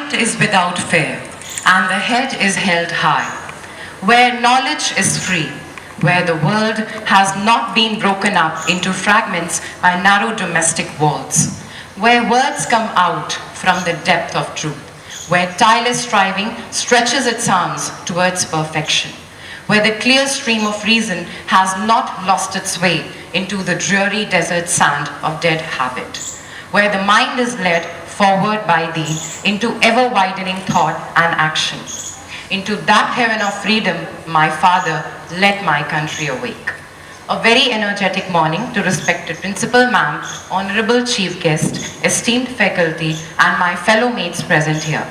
mind is without fear, and the head is held high, where knowledge is free, where the world has not been broken up into fragments by narrow domestic walls, where words come out from the depth of truth, where tireless striving stretches its arms towards perfection, where the clear stream of reason has not lost its way into the dreary desert sand of dead habit, where the mind is led forward by thee into ever-widening thought and action. Into that heaven of freedom, my Father, let my country awake. A very energetic morning to respected Principal Ma'am, Honorable Chief Guest, esteemed faculty, and my fellow mates present here.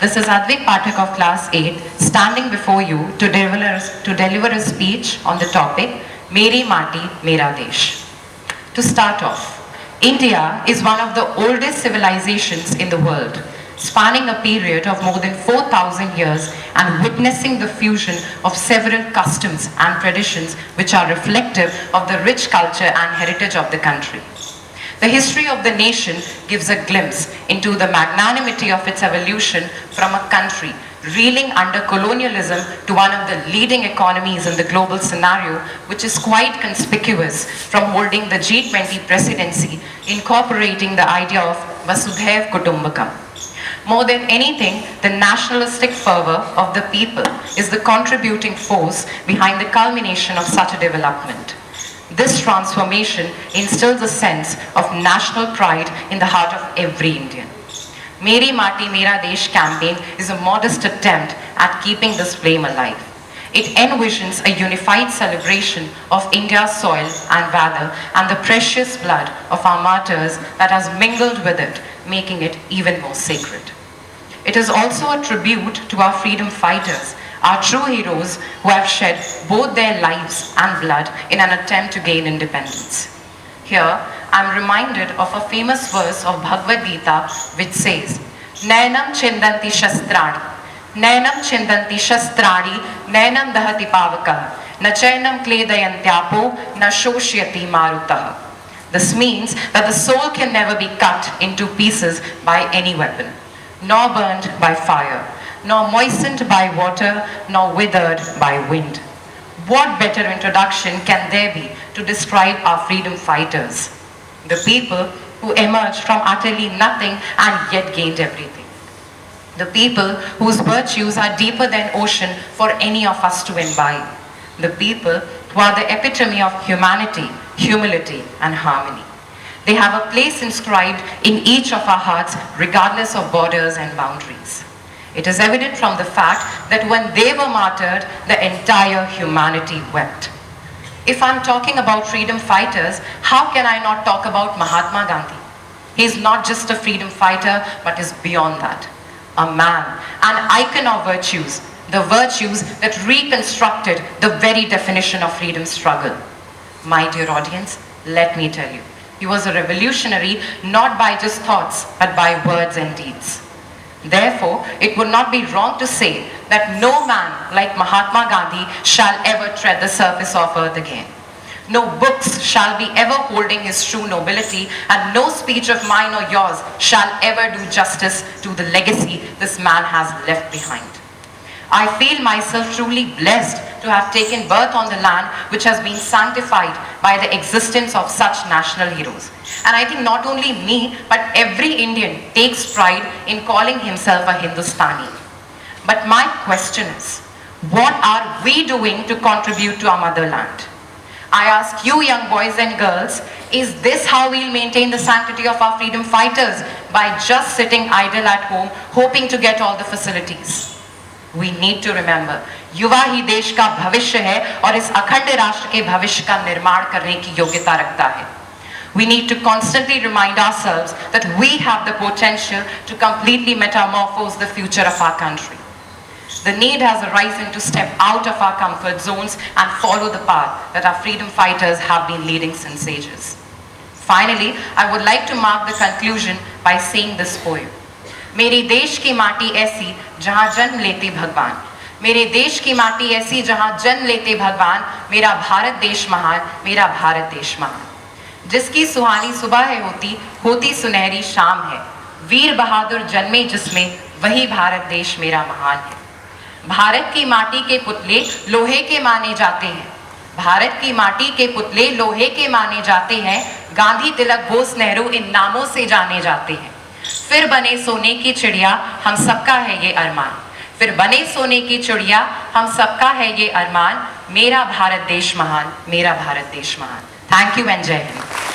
This is Advik Pathak of Class 8, standing before you to deliver a speech on the topic, Meri, Mera, Desh. To start off, India is one of the oldest civilizations in the world, spanning a period of more than 4,000 years and witnessing the fusion of several customs and traditions which are reflective of the rich culture and heritage of the country. The history of the nation gives a glimpse into the magnanimity of its evolution from a country reeling under colonialism to one of the leading economies in the global scenario, which is quite conspicuous from holding the G20 presidency, incorporating the idea of Vasudhaiv Kutumbakam. More than anything, the nationalistic fervor of the people is the contributing force behind the culmination of such a development. This transformation instills a sense of national pride in the heart of every Indian. Meri Mati Mera Desh campaign is a modest attempt at keeping this flame alive. It envisions a unified celebration of India's soil and valor and the precious blood of our martyrs that has mingled with it, making it even more sacred. It is also a tribute to our freedom fighters, our true heroes who have shed both their lives and blood in an attempt to gain independence. Here, I am reminded of a famous verse of Bhagavad Gita which says, Nayanam Chindanti Shastrani, Nayanam Chindanti Shastrani, Nayanam Dahati Pavakah, Nachayanam Kledayantyapo, Na Shoshyati Marutaha. This means that the soul can never be cut into pieces by any weapon, nor burned by fire, nor moistened by water, nor withered by wind. What better introduction can there be to describe our freedom fighters? The people who emerged from utterly nothing and yet gained everything. The people whose virtues are deeper than ocean for any of us to imbibe. The people who are the epitome of humanity, humility, and harmony. They have a place inscribed in each of our hearts regardless of borders and boundaries. It is evident from the fact that when they were martyred, the entire humanity wept. If I'm talking about freedom fighters, how can I not talk about Mahatma Gandhi? He's not just a freedom fighter, but is beyond that. A man, an icon of virtues, the virtues that reconstructed the very definition of freedom struggle. My dear audience, let me tell you, he was a revolutionary not by just thoughts, but by words and deeds. Therefore, it would not be wrong to say that no man like Mahatma Gandhi shall ever tread the surface of earth again. No books shall be ever holding his true nobility, and no speech of mine or yours shall ever do justice to the legacy this man has left behind. I feel myself truly blessed to have taken birth on the land which has been sanctified by the existence of such national heroes. And I think not only me, but every Indian takes pride in calling himself a Hindustani. But my question is, what are we doing to contribute to our motherland? I ask you young boys and girls, is this how we'll maintain the sanctity of our freedom fighters? By just sitting idle at home, hoping to get all the facilities? We need to remember, युवा ही देश का भविष्य है और इस अखंड राष्ट्र के भविष्य का निर्माण करने की योग्यता रखता है. We need to constantly remind ourselves that we have the potential to completely metamorphose the future of our country. The need has arisen to step out of our comfort zones and follow the path that our freedom fighters have been leading since ages. Finally, I would like to mark the conclusion by saying this poem. मेरे देश की माटी ऐसी जहाँ जन्म लेते भगवान, मेरे देश की माटी ऐसी जहाँ जन्म लेते भगवान, मेरा भारत देश महान, मेरा भारत देश महान. जिसकी सुहानी सुबह है होती सुनहरी शाम है, वीर बहादुर जन्मे जिसमें वही भारत देश मेरा महान है। भारत की माटी के पुतले लोहे के माने जाते हैं, भारत की माटी के पुतले लोहे के माने जाते हैं, गांधी, तिलक, बोस, नेहरू इन नामों से जाने जाते हैं। फिर बने सोने की चिड़िया, हम सबका है ये अरमान, फिर बने सोने की चिड़िया, हम सबका है ये अरमान, मेरा भारत देश महान, मेरा भारत देश महान। थैंक यू एंड जय हिंद।